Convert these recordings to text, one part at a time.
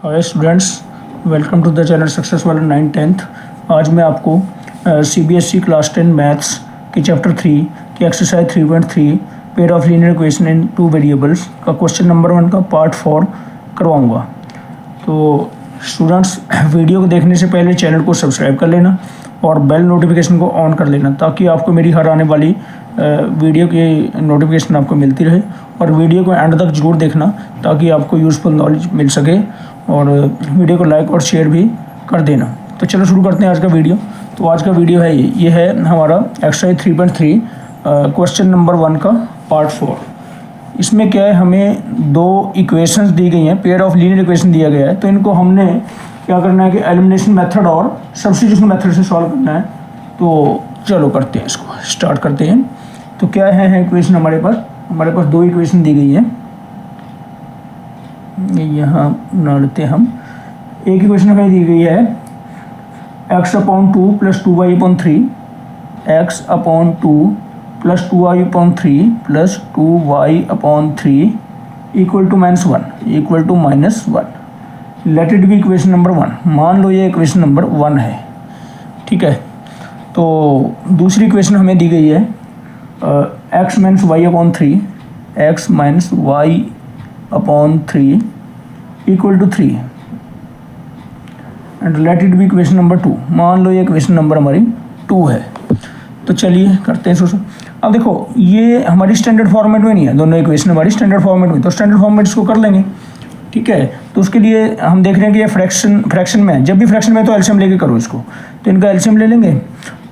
Hi students, welcome to the channel success वाला 9th 10th। आज मैं आपको सीबीएसई क्लास 10 मैथ्स के चैप्टर 3 की exercise 3.3 pair of linear equation in two variables का क्वेश्चन नंबर 1 का पार्ट 4 करवाऊंगा। तो स्टूडेंट्स, वीडियो को देखने से पहले चैनल को सब्सक्राइब कर लेना और बेल नोटिफिकेशन को ऑन कर लेना ताकि आपको मेरी हर आने वाली वीडियो की नोटिफिकेशन आपको मिलती रहे। और वीडियो को एंड तक जरूर देखना ताकि आपको यूज़फुल नॉलेज मिल सके, और वीडियो को लाइक और शेयर भी कर देना। तो चलो शुरू करते हैं आज का वीडियो। तो आज का वीडियो है ये है हमारा एक्सरसाइज 3.3 क्वेश्चन नंबर 1 का पार्ट 4। इसमें क्या है, हमें दो इक्वेशंस दी गई हैं, पेयर ऑफ लीनियर इक्वेशन दिया गया है। तो इनको हमने क्या करना है कि एलिमिनेशन मेथड और सब्स्टिट्यूशन मेथड से सॉल्व करना है। तो चलो करते हैं, इसको स्टार्ट करते हैं। तो क्या है इक्वेशन हमारे पास दो इक्वेशन दी गई है। यहाँ बना लेते हैं हम। एक इक्वेशन हमें दी गई है x/2 + 2y/3, x/2 + 2y/3 + 2y/3 equal to -1 let it be equation number 1। मान लो ये इक्वेशन नंबर 1 है, ठीक है। तो दूसरी इक्वेशन हमें दी गई है x - y/3 equal to 3 and let it be equation number 2। मान लो ये इक्वेशन नंबर हमारी 2 है। तो चलिए करते हैं सोचो। अब देखो, ये हमारी स्टैंडर्ड फॉर्मेट में नहीं है, दोनों इक्वेशन हमारी स्टैंडर्ड फॉर्मेट में। तो स्टैंडर्ड फॉर्मेट इसको कर लेंगे, ठीक है। तो उसके लिए हम देख रहे हैं कि ये फ्रैक्शन में है। जब भी फ्रैक्शन में है तो एलसीएम लेके करो इसको। तो इनका एलसीएम ले लेंगे।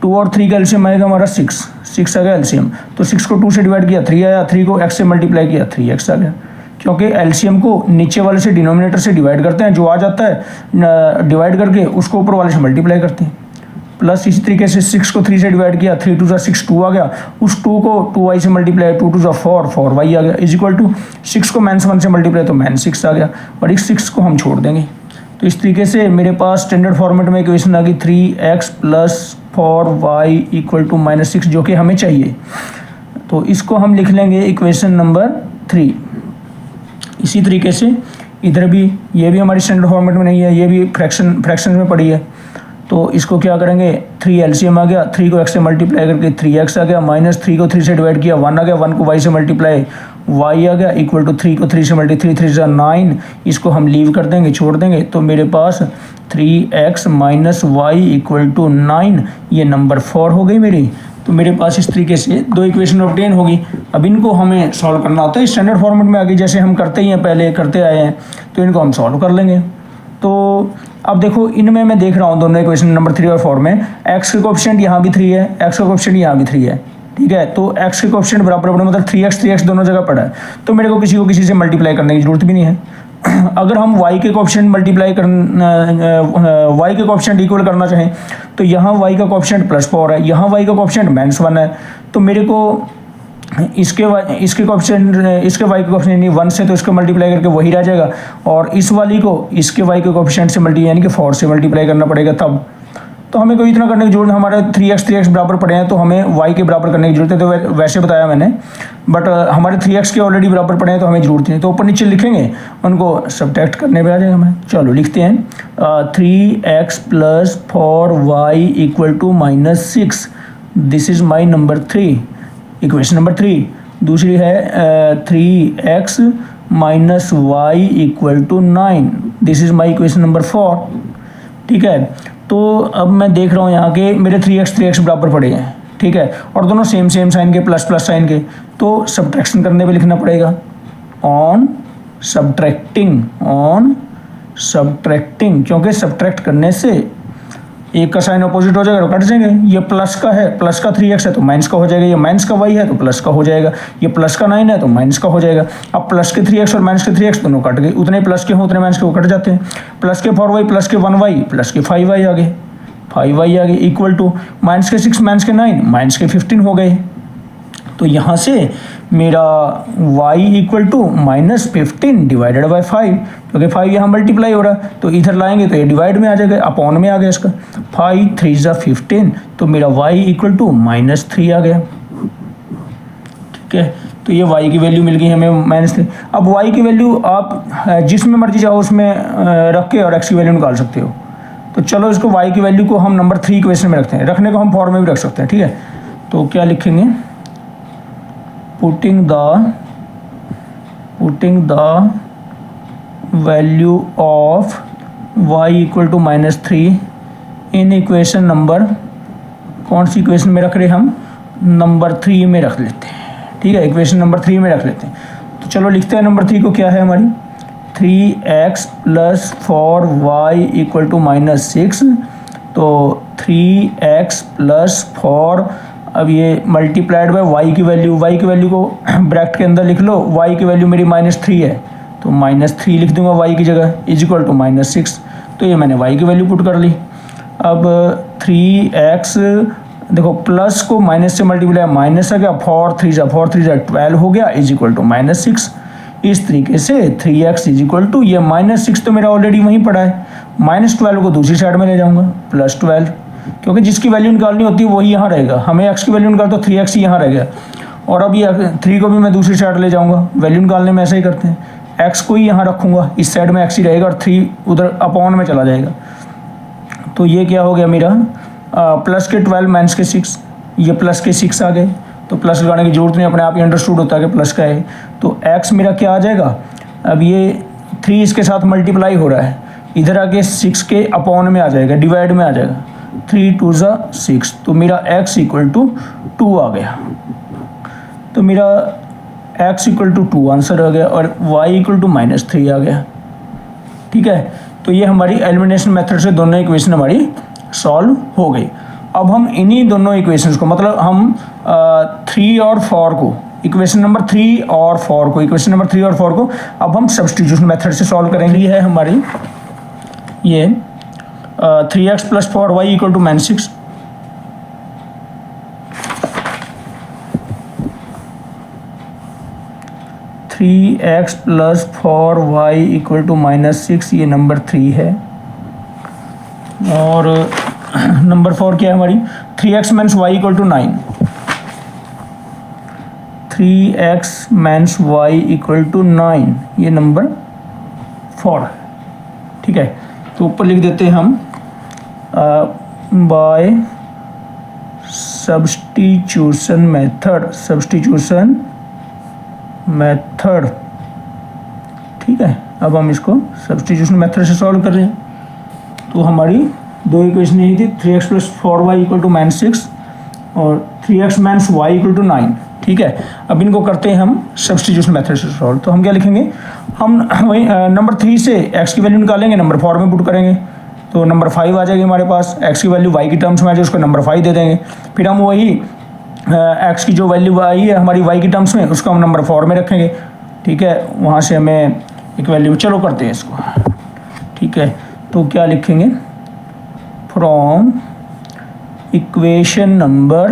2 और 3 का एलसीएम आएगा हमारा 6 आ गया एलसीएम। तो 6 को 2 से डिवाइड किया 3 आया, 3 को x से मल्टीप्लाई किया 3x आ गया। क्योंकि एलसीएम को नीचे वाले से डिनोमिनेटर से डिवाइड करते हैं, जो आ जाता है डिवाइड करके उसको ऊपर वाले से मल्टीप्लाई करते हैं। प्लस इसी तरीके से 6 को 3 से डिवाइड किया, 3 2 6 2 आ गया। उस 2 को 2y से मल्टीप्लाई, 2 2 4y आ गया इज इक्वल टू 6 को -1 से मल्टीप्लाई तो -6 आ गया, और इस 6 को हम छोड़ देंगे। तो इस तरीके से मेरे पास स्टैंडर्ड फॉर्मेट में इक्वेशन आ गई 3x + 4y इक्वल टू -6, जो कि हमें चाहिए। तो इसको हम लिख लेंगे इक्वेशन नंबर 3। इसी तरीके से इधर भी, ये भी हमारी स्टैंडर्ड फॉर्मेट में नहीं है, ये भी फ्रैक्शन में पड़ी है। तो इसको क्या करेंगे, 3 एलसीएम आ गया, 3 को x से मल्टीप्लाई करके 3x आ गया, -3 को 3 से डिवाइड किया 1 आ गया, 1 को y से मल्टीप्लाई y आ गया इक्वल टू 3 को 3 से मल्टीप्लाई 3 3 9। इसको हम लीव कर देंगे, छोड़ देंगे। तो मेरे पास 3x - y इक्वल टू 9, ये नंबर 4 हो गई मेरी। तो मेरे पास इस तरीके से दो इक्वेशन ऑब्टेन होगी। अब इनको हमें सॉल्व करना होता है स्टैंडर्ड फॉर्मेट में। आगे जैसे हम करते ही हैं, पहले करते आए हैं, तो इनको हम सॉल्व कर लेंगे। तो अब देखो, इनमें मैं देख रहा हूँ दोनों इक्वेशन नंबर 3 और 4 में x के कोएफिशिएंट यहाँ भी 3 है, x का कोएफिशिएंट यहाँ भी 3 है, ठीक है। तो x के कोएफिशिएंट बराबर पड़े, मतलब 3x दोनों जगह पड़ा है। तो मेरे को किसी से मल्टीप्लाई करने की जरूरत भी नहीं है। अगर हम y के कोएफिशिएंट मल्टीप्लाई y के कोएफिशिएंट इक्वल करना चाहें तो यहाँ y का कोएफिशिएंट +4 है, यहाँ y का कोएफिशिएंट -1 है। तो मेरे को इसके कोएफिशिएंट, इसके y के कोएफिशिएंट नहीं 1 से, तो इसको मल्टीप्लाई करके वही रह जाएगा। और इस वाली को इसके y के कोएफिशिएंट से यानी कि 4 से मल्टीप्लाई करना पड़ेगा तब। तो हमें कोई इतना करने की जरूरत, हमारे 3x बराबर पड़े हैं तो हमें y के बराबर करने की जरूरत है। तो वैसे बताया मैंने, बट हमारे 3x के ऑलरेडी बराबर पड़े हैं तो हमें जरूरत नहीं। तो ऊपर नीचे लिखेंगे, उनको सब्ट्रैक्ट करने पे आ जाएगा हमें। चलो लिखते हैं 3x + 4y equal to -6। This is my number 3, equation number 3। दूसरी है 3x - y equal to 9। This is my equation number 4, ठीक है। तो अब मैं देख रहा हूँ यहाँ के मेरे 3x बराबर पड़े हैं, ठीक है, और दोनों सेम साइन के, प्लस साइन के। तो सब्ट्रैक्शन करने पे लिखना पड़ेगा ऑन सब्ट्रैक्टिंग, क्योंकि सब्ट्रैक्ट करने से एक का साइन अपोजिट हो जाएगा, कट जाएंगे। ये प्लस का है, प्लस का 3x है तो माइनस का हो जाएगा। ये माइनस का y है तो प्लस का हो जाएगा। ये प्लस का 9 है तो माइनस का हो जाएगा। अब प्लस के 3x और माइनस के 3x दोनों कट गए, उतने प्लस के हों उतने माइनस के वो कट जाते हैं। प्लस के 4y प्लस के 1y प्लस के 5y आ गए इक्वल टू माइनस के 6 माइनस के 9 माइनस के 15 हो गए। तो यहाँ से मेरा y equal to -15 divided by 5, क्योंकि 5 यहाँ मल्टीप्लाई हो रहा है तो इधर लाएंगे तो ये डिवाइड में आ जाएगा, अपॉन में आ गया इसका। 5 3 = 15, तो मेरा y इक्वल टू -3 आ गया, ठीक है। तो तो ये y की वैल्यू मिल गई हमें -3। अब y की वैल्यू आप जिसमें मर्जी चाहो उसमें रख के और x की वैल्यू निकाल सकते हो। तो चलो इसको y की वैल्यू को हम नंबर 3 इक्वेशन में रखते हैं, रखने को हम फॉर्म में भी रख सकते हैं, ठीक है। तो क्या लिखेंगे, putting the value of y equal to -3 in equation number, कौन सी इक्वेशन में रख रहे हम, नंबर 3 में रख लेते हैं, ठीक है, इक्वेशन नंबर 3 में रख लेते हैं। तो चलो लिखते हैं नंबर 3 को, क्या है हमारी 3x plus 4y equal to -6। तो 3x प्लस 4, अब ये मल्टीप्लाइड बाय y की वैल्यू को ब्रैकेट के अंदर लिख लो, y की वैल्यू मेरी -3 है तो -3 लिख दूंगा y की जगह, इज इक्वल टू -6। तो ये मैंने y की वैल्यू पुट कर ली। अब 3x देखो प्लस को माइनस से मल्टीप्लाई, माइनस आ गया, 4 3 जा 12 हो गया, इज इक्वल टू -6। इस तरीके से 3x इज इक्वल टू, ये -6 तो मेरा ऑलरेडी वहीं पड़ा है, -12 को दूसरी साइड में ले जाऊंगा, +12, क्योंकि जिसकी वैल्यू निकालनी होती है वही यहाँ रहेगा। हमें x की वैल्यू निकाल तो 3x ही यहाँ रह गया, और अब ये 3 को भी मैं दूसरी साइड ले जाऊँगा, वैल्यू निकालने में ऐसा ही करते हैं, x को ही यहाँ रखूँगा, इस साइड में x ही रहेगा और 3 उधर अपॉन में चला जाएगा। तो ये क्या हो गया मेरा, प्लस के 12 माइनस के 6, ये प्लस के 6 आ गए, तो प्लस लगाने की जरूरत नहीं, अपने आप ही अंडरस्टूड होता है कि प्लस का है। तो x मेरा क्या आ जाएगा, अब ये 3 इसके साथ मल्टीप्लाई हो रहा है, इधर आके 6 के अपॉन में आ जाएगा, डिवाइड में आ जाएगा, 3 2 6, तो मेरा x इक्वल टू 2 आ गया। तो मेरा x इक्वल टू 2 आंसर आ गया और y इक्वल टू -3 आ गया, ठीक है। तो ये हमारी एलिमिनेशन मेथड से दोनों इक्वेशन हमारी सॉल्व हो गई। अब हम इन्हीं दोनों इक्वेशंस को, मतलब हम 3 और 4 को, इक्वेशन नंबर 3 और 4 को, इक्वेशन नंबर 3 और 4 को अब हम सब्स्टिट्यूशन मेथड से सॉल्व करेंगे। ये है हमारी ये 3x plus 4y equal to -6, 3x plus 4y equal to -6, ये नंबर 3 है। और नंबर 4 क्या है हमारी, 3x minus y equal to 9, 3x minus y equal to 9, ये नंबर 4 है, ठीक है। तो ऊपर लिख देते हैं हम बाय सब्स्टिट्यूशन मेथड, ठीक है। अब हम इसको सब्स्टिट्यूशन मेथड से सॉल्व कर रहे हैं। तो हमारी दो इक्वेशन यही थी, 3x plus 4y equal to -6 और 3x minus y equal to 9, ठीक है। अब इनको करते हैं हम सब्स्टिट्यूशन मेथड से सॉल्व। तो हम क्या लिखेंगे, हम वही नंबर 3 से x की वैल्यू निकालेंगे, नंबर 4 में पुट करेंगे, तो नंबर 5 आ जाएगी हमारे पास, x की वैल्यू y की टर्म्स में आ जाए, उसको नंबर 5 दे देंगे। फिर हम वही x की जो वैल्यू आई है हमारी y की टर्म्स में, उसको हम नंबर 4 में रखेंगे, ठीक है। वहाँ से हमें एक वैल्यू, चलो करते हैं इसको, ठीक है। तो क्या लिखेंगे, फ्रॉम इक्वेशन नंबर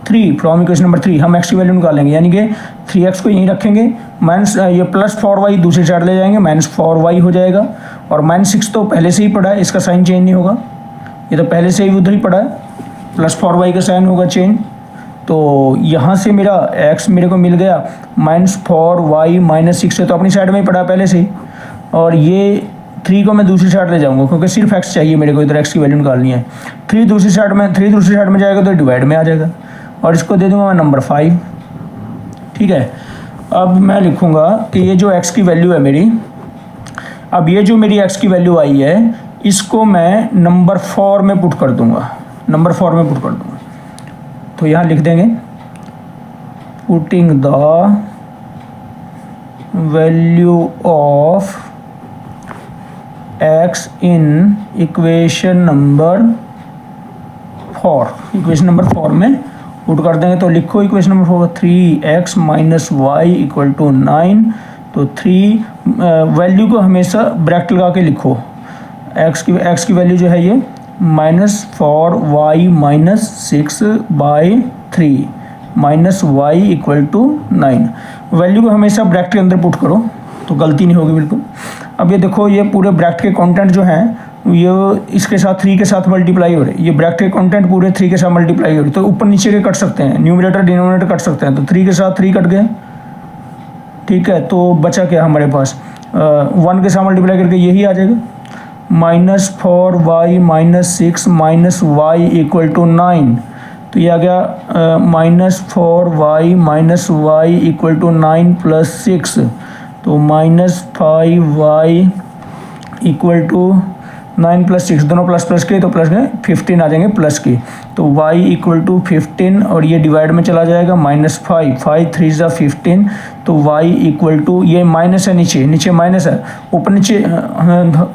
3 हम x की वैल्यू निकालेंगे, यानी कि 3x को यहीं रखेंगे, माइनस ये प्लस 4y दूसरी साइड ले जाएंगे, -4y हो जाएगा, और -6 तो पहले से ही पड़ा है, इसका साइन चेंज नहीं होगा, ये तो पहले से ही उधर ही पड़ा है, +4y का साइन होगा चेंज। तो यहाँ से मेरा x मेरे को मिल गया -4y -6 से, तो अपनी साइड में ही पड़ा पहले से ही, और ये 3 को मैं दूसरी साइड ले जाऊंगा क्योंकि सिर्फ x चाहिए मेरे को, इधर x की वैल्यू निकालनी है। 3 दूसरी साइड में जाएगा तो डिवाइड में आ जाएगा, और इसको दे दूंगा मैं नंबर 5, ठीक है। अब मैं लिखूंगा कि ये जो x की वैल्यू है मेरी, अब ये जो मेरी x की वैल्यू आई है, इसको मैं नंबर 4 में पुट कर दूंगा, तो यहाँ लिख देंगे putting the value of x in equation number 4 में पुट कर देंगे। तो लिखो equation number 4, 3x minus y equal to 9, तो 3 वैल्यू को हमेशा ब्रैकेट लगा के लिखो, x की वैल्यू जो है ये -4y -6/3 -y equal to 9, value को हमेशा ब्रैकेट के अंदर पुट करो तो गलती नहीं होगी बिल्कुल। अब ये देखो, ये पूरे ब्रैकेट के कंटेंट जो हैं ये इसके साथ 3 के साथ मल्टीप्लाई हो रहे हैं, ये ब्रैकेट के कंटेंट पूरे 3 के साथ मल्टीप्लाई हो रहे, तो ऊपर नीचे के कट सकते हैं, न्यूमरेटर डिनोमिनेटर कट सकते हैं, तो 3 के साथ 3 कट गए, ठीक है, तो बचा क्या हमारे पास, 1 के साथ मल्टीप्लाई करके यही आ जाएगा, -4y -6 -y इक्वल टू 9। तो ये आ गया -4y -y इक्वल टू 9 + 6, तो -5y इक्वल टू 9 + 6, दोनों प्लस प्लस के, तो प्लस के 15 आ जाएंगे प्लस के, तो y इक्वल टू 15 और ये डिवाइड में चला जाएगा, -5 5 3 ज़ा 15, तो y इक्वल टू, ये माइनस है, नीचे माइनस है, ऊपर नीचे,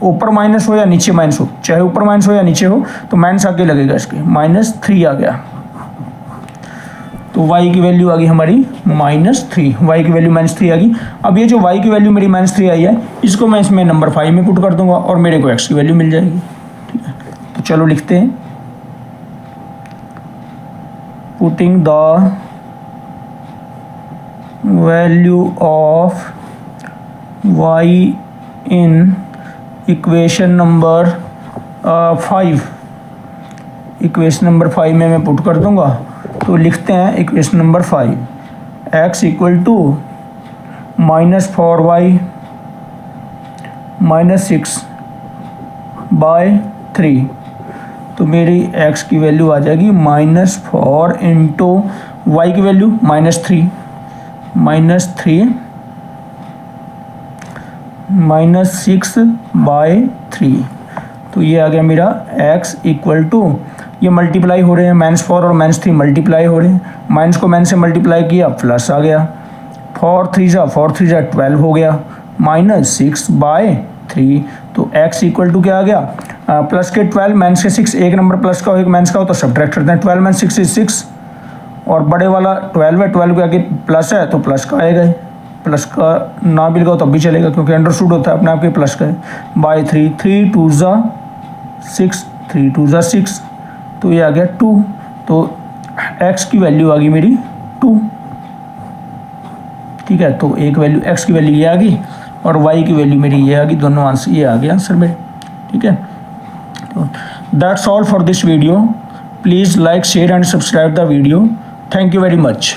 ऊपर माइनस हो या नीचे माइनस हो, चाहे ऊपर माइनस हो या नीचे हो, तो माइनस आगे लगेगा इसके, -3 आ गया। तो y की वैल्यू आ गई हमारी -3, y की वैल्यू -3 आ गई। अब ये जो y की वैल्यू मेरी -3 आई है, इसको मैं इसमें नंबर 5 में पुट कर दूंगा और मेरे को x की वैल्यू मिल जाएगी। ठीक है, तो चलो लिखते हैं, putting the value of y in equation number 5, equation number 5 में मैं पुट कर दूंगा। तो लिखते हैं equation number 5, x equal to -4y -6/3, तो मेरी x की वैल्यू आ जाएगी -4 इंटू y की वैल्यू -3 -6/3, तो ये आ गया मेरा x इक्वल टू, ये मल्टीप्लाई हो रहे हैं, -4 और -3 मल्टीप्लाई हो रहे हैं, माइनस को माइनस से मल्टीप्लाई किया, प्लस आ गया, 4 3 ज़ा 12 हो गया, -6/3, तो x इक्वल टू क्या आ गया, प्लस के 12 माइनस के 6, एक नंबर प्लस का हो एक माइनस का हो तो सब्ट्रैक्ट करते हैं, 12 - 6 = 6, और बड़े वाला 12 है, 12 के आगे प्लस है तो प्लस का आएगा, प्लस का ना भी लगाओ तब भी चलेगा क्योंकि अंडरस्टूड होता है अपने आप के प्लस का है, /3 3 2 ज़ा 6 3 2 ज़ा 6, तो ये आ गया 2, तो x की वैल्यू आ गई मेरी 2। ठीक है, तो एक वैल्यू x की वैल्यू ये आ गई और y की वैल्यू मेरी ये आ गई, दोनों आंसर ये आ गया आंसर में। ठीक है, तो that's all for this video, please like share and subscribe the video, thank you very much.